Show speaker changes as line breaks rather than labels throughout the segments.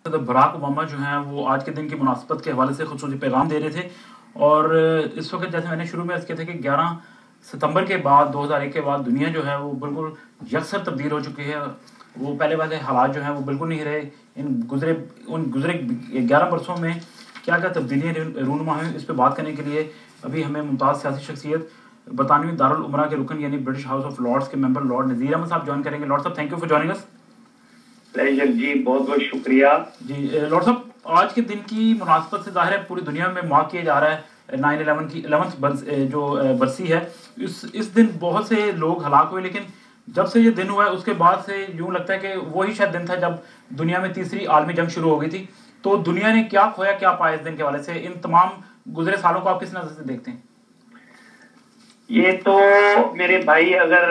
तो Barack Obama जो हैं वो आज के दिन की मुनासबत के हवाले से खुसूसी पैगाम दे रहे थे। और इस वक्त जैसे मैंने शुरू में अर्ज़ किया था कि 11 सितंबर के बाद 2001 के बाद दुनिया जो है वो बिल्कुल यकसर तब्दील हो चुकी है। वो पहले वाले हालात जो हैं वो बिल्कुल नहीं रहे। उन गुजरे 11 बरसों में क्या क्या तब्दीलियाँ रूनुमा हुई, इस पर बात करने के लिए अभी हमें मुमताज़ सियासी शख्सियत बरतानवी दारुल उमरा के रुकन यानी ब्रिटिश हाउस ऑफ लॉर्ड्स के मेंबर लॉर्ड नज़ीर अहमद साहब ज्वाइन करेंगे। लॉर्ड साहब, thank you for joining us.
Pleasure जी, बहुत बहुत शुक्रिया
जी लॉर्ड साहब, आज के दिन की मुनासबत से जाहिर है पूरी दुनिया में मार्क किया जा रहा है 9/11 की 11th जो बरसी है। इस दिन बहुत से लोग हलाक हुए, लेकिन जब से ये दिन हुआ है उसके बाद से यूं लगता है कि वही शायद दिन था जब दुनिया में तीसरी आलमी जंग शुरू हो गई थी। तो दुनिया ने क्या खोया क्या पाया इस दिन के हवाले से, इन तमाम गुजरे सालों को आप किस नजर से देखते हैं?
ये तो मेरे भाई, अगर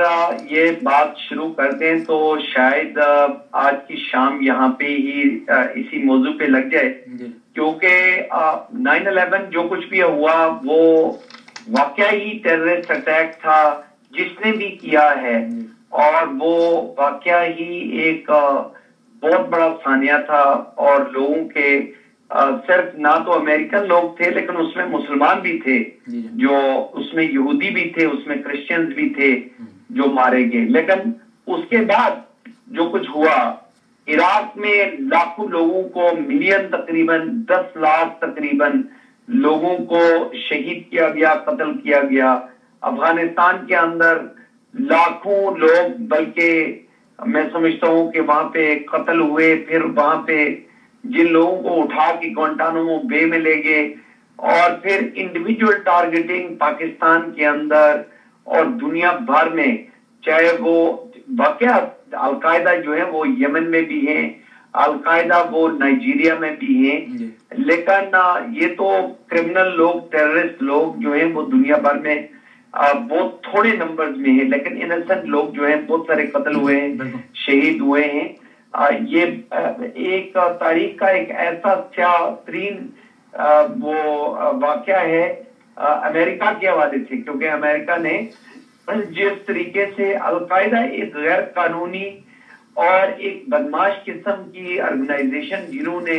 ये बात शुरू कर दें तो शायद आज की शाम यहाँ पे ही इसी मौजू पे लग जाए, क्योंकि 9/11 जो कुछ भी हुआ वो वाकया ही टेररिस्ट अटैक था जिसने भी किया है, और वो वाकया ही एक बहुत बड़ा सानिया था। और लोगों के सिर्फ ना तो अमेरिकन लोग थे, लेकिन उसमें मुसलमान भी थे, जो उसमें यहूदी भी थे, उसमें क्रिश्चियंस भी थे जो मारे गए। लेकिन उसके बाद जो कुछ हुआ, इराक में लाखों लोगों को, मिलियन तकरीबन 10 लाख तकरीबन लोगों को शहीद किया गया, कत्ल किया गया। अफगानिस्तान के अंदर लाखों लोग, बल्कि मैं समझता हूं कि वहां पे कत्ल हुए। फिर वहां पे जिन लोगों को उठा के ग्वांटानामो बे में ले गए, और फिर इंडिविजुअल टारगेटिंग पाकिस्तान के अंदर और दुनिया भर में, चाहे वो वाकया अलकायदा जो है वो यमन में भी है, अलकायदा वो नाइजीरिया में भी है, लेकिन ये तो क्रिमिनल लोग, टेररिस्ट लोग जो है वो दुनिया भर में बहुत थोड़े नंबर्स में है, लेकिन इनोसेंट लोग जो है बहुत सारे कत्ल हुए हैं, शहीद हुए हैं। ये एक तारीख का एक ऐसा तरीन वो वाकया है अमेरिका के हवाले से, क्योंकि अमेरिका ने जिस तरीके से अलकायदा एक गैर कानूनी और एक बदमाश किस्म की ऑर्गेनाइजेशन जिन्होंने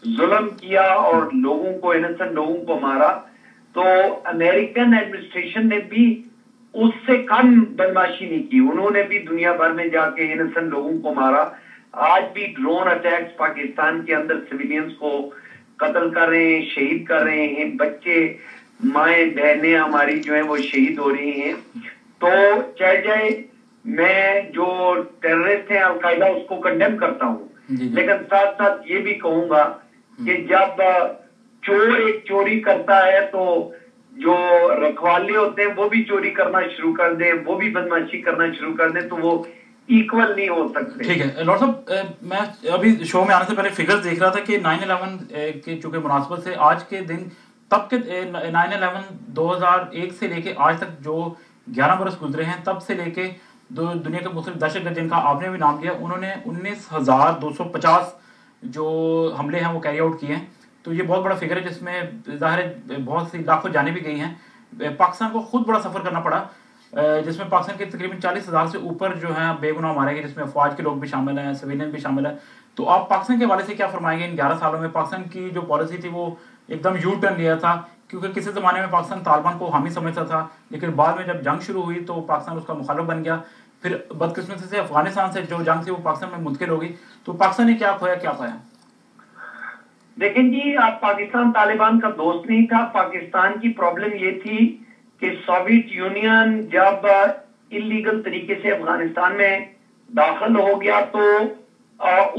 जुल्म किया और लोगों को, इनोसेंट लोगों को मारा, तो अमेरिकन एडमिनिस्ट्रेशन ने भी उससे कम बदमाशी नहीं की। उन्होंने भी दुनिया भर में जाके इनोसेंट लोगों को मारा। आज भी ड्रोन अटैक्स पाकिस्तान के अंदर सिविलियंस को कत्ल कर रहे हैं, शहीद कर रहे हैं, बच्चे, माएं, बहनें हमारी जो है वो शहीद हो रही हैं। तो चाहे मैं जो टेररिस्ट है अलकायदा उसको कंडेम करता हूँ, लेकिन साथ साथ ये भी कहूंगा कि जब चोर एक चोरी करता है तो जो रखवाले होते हैं वो भी चोरी करना शुरू कर दे, वो भी बदमाशी करना शुरू कर दे, तो वो इक्वल नहीं हो सकते।
ठीक है लॉर्ड साहब, मैं अभी शो में आने से पहले फिगर्स देख रहा था कि 9/11 के चूंकि मुनासबत से आज के दिन, तब के 9/11 2001 से लेके आज तक जो 11 बरस गुजरे हैं, तब से लेके दुनिया के मुख्तलिफ दहशतगर्द जिनका आपने भी नाम लिया, उन्होंने 19,250 जो हमले हैं वो कैरी आउट किए हैं। तो ये बहुत बड़ा फिगर है जिसमें जाहिर है बहुत सी लाखों जानें भी गई हैं। पाकिस्तान को खुद बड़ा सफर करना पड़ा, जिसमें पाकिस्तान के तकरीबन 40,000 से ऊपर जो हैं बेगुनाह मारे गए, जिसमें अफवाज के लोग भी शामिल हैं, सिविलियन भी शामिल है। तो आप पाकिस्तान के हवाले से क्या फरमाएंगे? इन 11 सालों में पाकिस्तान की जो पॉलिसी थी वो एकदम यू टर्न लिया था, क्योंकि किसी ज़माने में पाकिस्तान तालिबान को हामी समझता था, लेकिन बाद में जब जंग शुरू हुई तो पाकिस्तान उसका मुखालिफ बन गया। फिर बदकिस्मती से अफगानिस्तान से जो जंग थी वो पाकिस्तान में मुंतकिल हो गई। तो पाकिस्तान ने क्या खोया क्या पाया?
देखें जी, आप, पाकिस्तान तालिबान का दोस्त नहीं था। पाकिस्तान की प्रॉब्लम ये थी कि सोवियत यूनियन जब इलीगल तरीके से अफगानिस्तान में दाखिल हो गया तो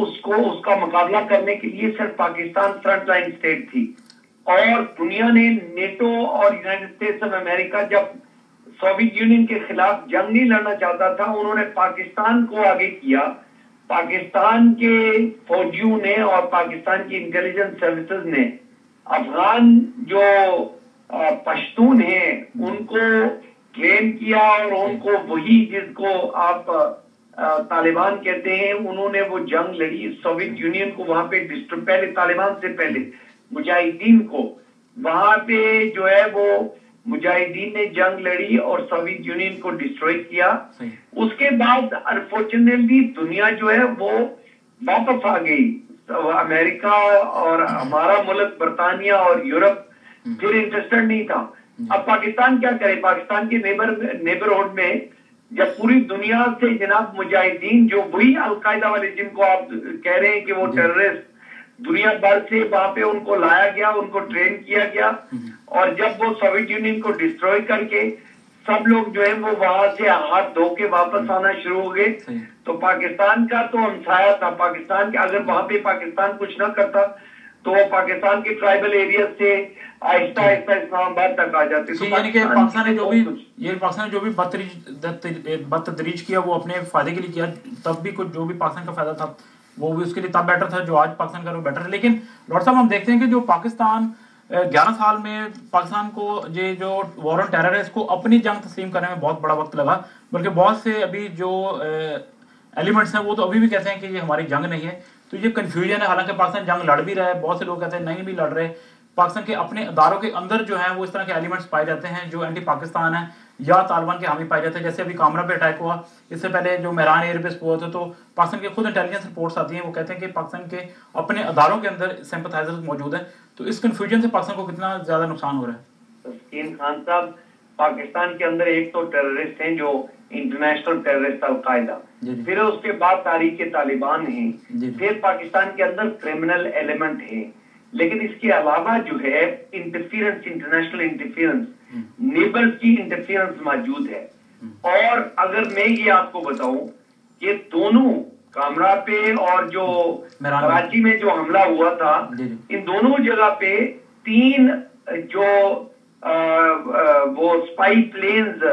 उसका मुकाबला करने के लिए सिर्फ पाकिस्तान फ्रंट लाइन स्टेट थी, और दुनिया ने, नेटो और यूनाइटेड स्टेट्स ऑफ अमेरिका जब सोवियत यूनियन के खिलाफ जंग नहीं लड़ना चाहता था, उन्होंने पाकिस्तान को आगे किया। पाकिस्तान के फौजियों ने और पाकिस्तान की इंटेलिजेंस सर्विसेज ने अफगान जो पश्तून हैं उनको ट्रेन किया, और उनको वही जिसको आप तालिबान कहते हैं, उन्होंने वो जंग लड़ी। सोवियत यूनियन को वहां पे पहले, तालिबान से पहले मुजाहिदीन को वहां पे जो है वो मुजाहिदीन ने जंग लड़ी और सोवियत यूनियन को डिस्ट्रॉय किया। उसके बाद अनफॉर्चुनेटली दुनिया जो है वो वापस आ गई तो अमेरिका और हमारा मुल्क बरतानिया और यूरोप फिर इंटरेस्टेड नहीं था। अब पाकिस्तान क्या करे, पाकिस्तान के नेबरहुड में जब पूरी दुनिया से जनाब मुजाहिदीन, जो वही अलकायदा वाले जिनको आप कह रहे हैं कि वो टेररिस्ट, दुनिया भर से वहां पे उनको लाया गया, उनको ट्रेन किया गया, और जब वो सोवियत यूनियन को डिस्ट्रॉय करके सब लोग जो है वो वहां से हाथ धो के वापस आना शुरू हो गए। तो पाकिस्तान का तो हमसाया था, पाकिस्तान के अगर वहां पे पाकिस्तान कुछ ना करता तो वो पाकिस्तान के ट्राइबल एरिया से आहिस्ता आहिस्ता इस्लामाबाद तक आ जाते। तो
यानी कि पाकिस्तान ने जो भी बदतदरीज किया वो अपने फायदे के लिए किया, तब भी कुछ जो भी पाकिस्तान का फायदा था वो भी उसके लिए तब बेटर था, जो आज पाकिस्तान का वो बेटर है। लेकिन लॉर्ड साहब हम देखते हैं कि जो पाकिस्तान 11 साल में पाकिस्तान को ये जो वॉर ऑन टेरर है इसको अपनी जंग तस्लीम करने में बहुत बड़ा वक्त लगा, बल्कि बहुत से अभी जो एलिमेंट्स हैं वो तो अभी भी कहते हैं कि ये हमारी जंग नहीं है। तो ये कन्फ्यूजन है, हालांकि पाकिस्तान जंग लड़ भी रहा है, बहुत से लोग कहते हैं नहीं भी लड़ रहे। पाकिस्तान के अपने अदारों के अंदर जो है वो इस तरह के एलिमेंट्स पाए जाते हैं जो एंटी पाकिस्तान है या तालिबान के हामी पाए जाते हैं। जैसे अभी कामरा पे अटैक हुआ, इससे पहले जो मेहरान एयरबेस हुआ था, तो पाकिस्तान के खुद इंटेलिजेंस रिपोर्ट्स आती हैं, वो कहते हैं कि पाकिस्तान के अपने अदारों के अंदर सिंपथाइजर्स मौजूद हैं। तो इस कन्फ्यूजन से पाकिस्तान को कितना ज्यादा नुकसान हो रहा है?
तस्कीन खान साहब, पाकिस्तान के अंदर एक तो टेररिस्ट हैं जो इंटरनेशनल टेररिस्ट अलकायदा, फिर उसके बाद तारीख तालिबान है, फिर पाकिस्तान के अंदर क्रिमिनल एलिमेंट है, लेकिन इसके अलावा जो है इंटरफियरेंस, इंटरनेशनल इंटरफियरेंस, नेबर्स की इंटरफियरेंस मौजूद है। और अगर मैं ये आपको बताऊं कि दोनों कामरा पे और जो कराची में जो हमला हुआ था, इन दोनों जगह पे 3 जो वो स्पाई प्लेन्स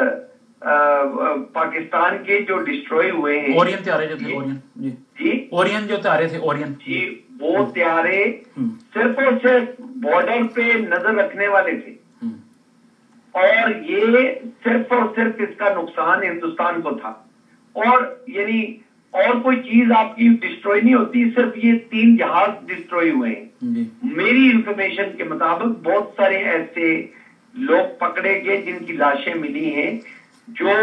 पाकिस्तान के जो डिस्ट्रॉय हुए हैं,
ओरियन त्यारे जो थे, ओरियन जी, ओरियन जो त्यारे थे, ओरियन
जी, वो त्यारे सिर्फ और सिर्फ बॉर्डर पे नजर रखने वाले थे, और ये सिर्फ और सिर्फ इसका नुकसान हिंदुस्तान को था। और यानी और कोई चीज आपकी डिस्ट्रॉय नहीं होती, सिर्फ ये 3 जहाज डिस्ट्रॉय हुए हैं। मेरी इंफॉर्मेशन के मुताबिक बहुत सारे ऐसे लोग पकड़े गए जिनकी लाशें मिली हैं, जो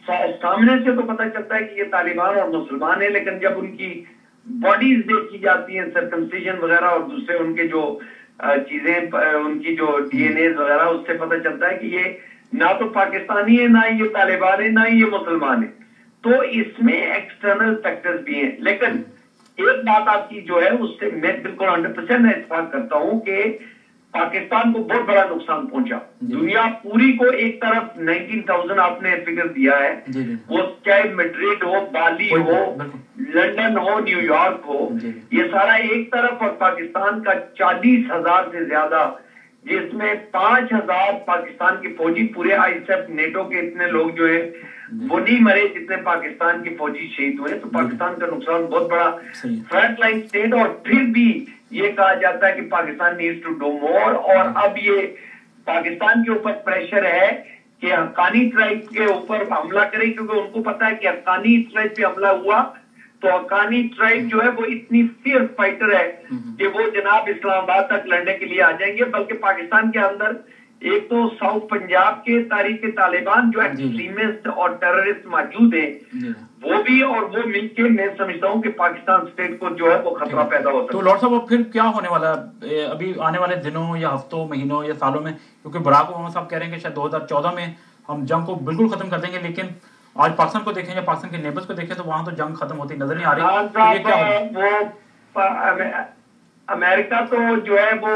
सामने से तो पता चलता है कि ये तालिबान और मुसलमान है, लेकिन जब उनकी बॉडीज देखी जाती हैं, सर्कमसिजन वगैरह और दूसरे उनके जो चीजें, उनकी जो डीएनए वगैरह, उससे पता चलता है कि ये ना तो पाकिस्तानी है, ना ये तालिबान है, ना ये मुसलमान है। तो इसमें एक्सटर्नल फैक्टर्स भी हैं। लेकिन एक बात आपकी जो है उससे मैं बिल्कुल 100% इत्तेफाक करता हूं कि पाकिस्तान को बहुत बड़ा नुकसान पहुंचा। दुनिया पूरी को एक तरफ 19,000 आपने फिगर दिया है, वो चाहे मैड्रिड हो, बाली हो, लंदन हो, न्यूयॉर्क हो, ये सारा एक तरफ, और पाकिस्तान का 40,000 से ज्यादा, जिसमें 5,000 पाकिस्तान के फौजी, पूरे आईएसएफ नेटो के इतने लोग जो है वो नहीं मरे जितने पाकिस्तान के फौजी शहीद हुए। तो पाकिस्तान का नुकसान बहुत बड़ा, फ्रंट लाइन स्टेट, और फिर भी ये कहा जाता है कि Pakistan needs to do more. और अब ये पाकिस्तान के ऊपर प्रेशर है कि हक्कानी ट्राइब के ऊपर हमला करे, क्योंकि उनको पता है कि हक्कानी ट्राइब पे हमला हुआ तो हक्कानी ट्राइब जो है वो इतनी फियर्स फाइटर है कि वो जनाब इस्लामाबाद तक लड़ने के लिए आ जाएंगे। बल्कि पाकिस्तान के अंदर एक तो साउथ पंजाब के तारीख तालिबान जो एक्सट्रीमिस्ट और टेररिस्ट मौजूद है, वो भी, और वो मिलके मैं समझता हूँ कि पाकिस्तान स्टेट को जो है वो खतरा पैदा होता है।
तो लॉर्ड साहब फिर क्या होने वाला है अभी आने वाले दिनों या हफ्तों, महीनों या सालों में? क्योंकि बराक ओबामा साहब कह रहे हैं कि शायद 2014 में हम जंग को बिल्कुल खत्म कर देंगे, लेकिन आज पाकिस्तान को देखें या पाकिस्तान के नेबर्स को देखें तो वहां तो जंग खत्म होती नजर नहीं आ रही। तो ये क्या
वो अमेरिका तो जो है वो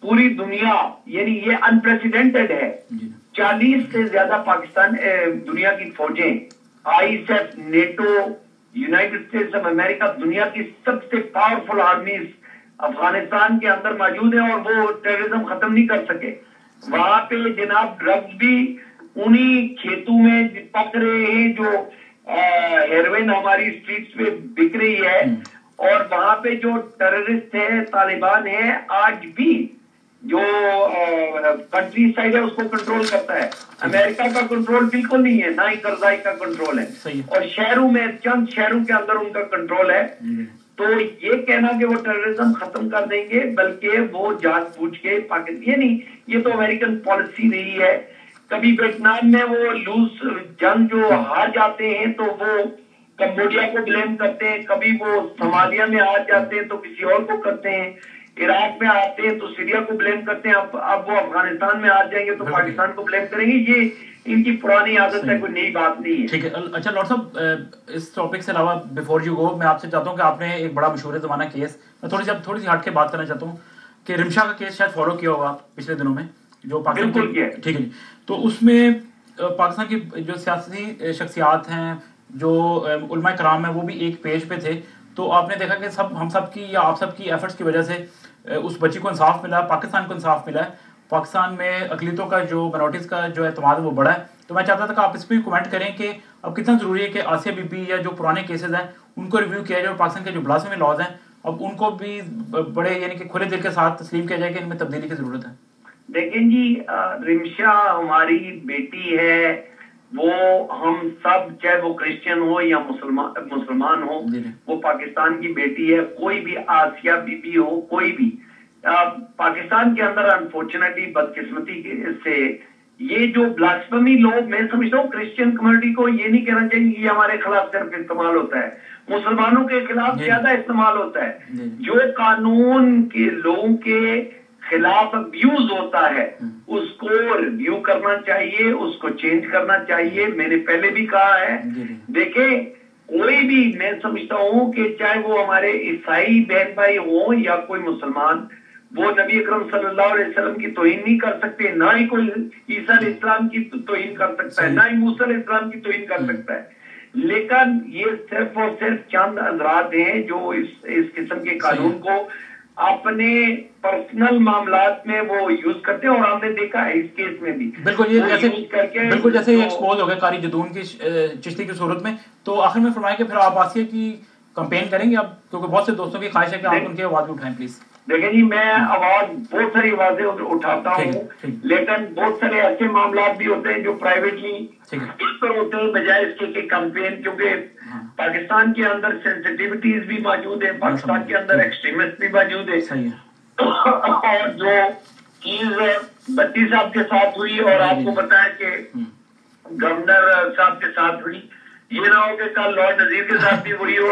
पूरी दुनिया, यानी ये अनप्रेसिडेंटेड है, 40 से ज्यादा पाकिस्तान दुनिया की फौजें, ISF, NATO, United States of America, दुनिया की सबसे पावरफुल आर्मीज अफगानिस्तान के अंदर मौजूद है, और वो टेररिज्म खत्म नहीं कर सके। वहां पे जनाब ड्रग्स भी उन्हीं खेतों में पक रहे हैं जो हेरोइन हमारी स्ट्रीट्स पे बिक रही है, और वहां पे जो टेररिस्ट है, तालिबान है, आज भी जो कंट्री साइड है उसको कंट्रोल करता है। अमेरिका का कंट्रोल बिल्कुल नहीं है, ना ही करजाई का कंट्रोल है, और शहरों में, चंद शहरों के अंदर उनका कंट्रोल है। तो ये कहना कि वो टेररिज्म खत्म कर देंगे, बल्कि वो जानबूझ के पाकिस्तान, नहीं, ये तो अमेरिकन पॉलिसी रही है। कभी वियतनाम में वो लूज जंग जो हार जाते हैं तो वो कंबोडिया को ब्लेम करते हैं, कभी वो सोमालिया में आ जाते हैं तो किसी और को करते हैं, इराक में आते हैं तो सीरिया को ब्लेम करते हैं, अब वो अफगानिस्तान में आ जाएंगे तो पाकिस्तान को ब्लेम करेंगे। ये इनकी पुरानी आदत है, कोई नई बात नहीं है।
ठीक है। अच्छा लॉर्ड साहब, इस टॉपिक से अलावा बिफोर यू गो, मैं आपसे चाहता हूँ कि आपने एक बड़ा मशहूर जमाना केस, मैं थोड़ी सी हट के बात करना चाहता हूँ कि रिमशा का केस शायद फॉलो किया होगा पिछले दिनों में, जो पाकिस्तान की, ठीक है जी। तो उसमें पाकिस्तान की जो सियासी शख्सियात हैं, जो उलमा कराम है, वो भी एक पेज पे थे। तो आपने देखा कि हम सब की या आप सब की एफर्ट्स की वजह से उस बच्ची को इंसाफ मिला, पाकिस्तान को इंसाफ मिला है। पाकिस्तान में अकलीतों का जो माइनॉरिटीज का जो एतमाद वो बढ़ा है। तो मैं चाहता था कि आप इस पर कमेंट करें कि अब कितना जरूरी है कि आसिया बीबी या जो पुराने केसेस हैं उनको रिव्यू किया जाए, और पाकिस्तान के जो ब्लास्फेमी लॉज हैं अब उनको भी बड़े यानी कि खुले दिल के साथ तस्लीम किया जाए कि इनमें तब्दीली की जरूरत है।
देखें जी, रिमशा हमारी बेटी है, वो हम सब, चाहे वो क्रिश्चियन हो या मुसलमान हो, वो पाकिस्तान की बेटी है। कोई भी आसिया बीबी हो, कोई भी पाकिस्तान के अंदर अनफॉर्चुनेटली बदकिस्मती से ये जो ब्लास्फेमी लोग, मैं समझता हूँ क्रिश्चियन कम्युनिटी को ये नहीं कहना चाहिए कि ये हमारे खिलाफ सिर्फ इस्तेमाल होता है, मुसलमानों के खिलाफ ज्यादा इस्तेमाल होता है। जो कानून के लोगों के खिलाफ अब्यूज होता है उसको रिव्यू करना चाहिए, उसको चेंज करना चाहिए। मैंने पहले भी कहा है, देखे कोई भी, मैं समझता हूं कि चाहे वो हमारे ईसाई बहन भाई हो या कोई मुसलमान, वो नबी अकरम सल्लल्लाहु अलैहि वसल्लम की तौहीन नहीं कर सकते, ना ही कोई ईसा इस्लाम की तौहीन कर सकता है, ना ही मूसा इस्लाम की तौहीन कर सकता है। लेकिन ये सिर्फ और सिर्फ चंद हज़रात हैं जो इस किस्म के कानून को अपने पर्सनल मामलात में वो यूज करते हैं, और हमने देखा है इस केस में भी
बिल्कुल ये जैसे एक्सपोज हो गया कारी जदून की चिश्ती की सूरत में। तो आखिर में फरमाएं कि फिर आप आसिया की कंपेन करेंगे अब, क्योंकि बहुत से दोस्तों की ख्वाहिश है कि आप उनकी आवाज भी उठाएं प्लीज।
देखें जी, मैं आवाज बहुत सारी आवाजें उठाता हूँ, लेकिन बहुत सारे ऐसे मामला भी होते हैं जो प्राइवेटली इस पर होते हैं बजाय इसके कि कंपेन, क्योंकि पाकिस्तान के अंदर सेंसिटिविटीज भी मौजूद है, पाकिस्तान के अंदर एक्सट्रीमिस्ट भी मौजूद है। और जो चीज बत्ती साहब के साथ हुई और आपको पता है कि गवर्नर साहब के साथ हुई, ये ना हो कि कल लॉर्ड नजीर के साथ भी हुई हो।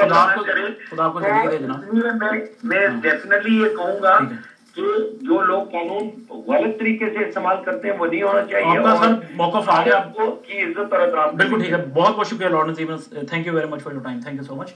मैं डेफिनेटली ये कहूंगा कि जो लोग कानून गलत तरीके से इस्तेमाल करते हैं वो नहीं होना चाहिए।
आपका सर मौका आ गया
आपको की इज्जत और एहतराम।
बिल्कुल ठीक है, बहुत बहुत शुक्रिया lord Nazir, thank you very much for your time, thank you so much.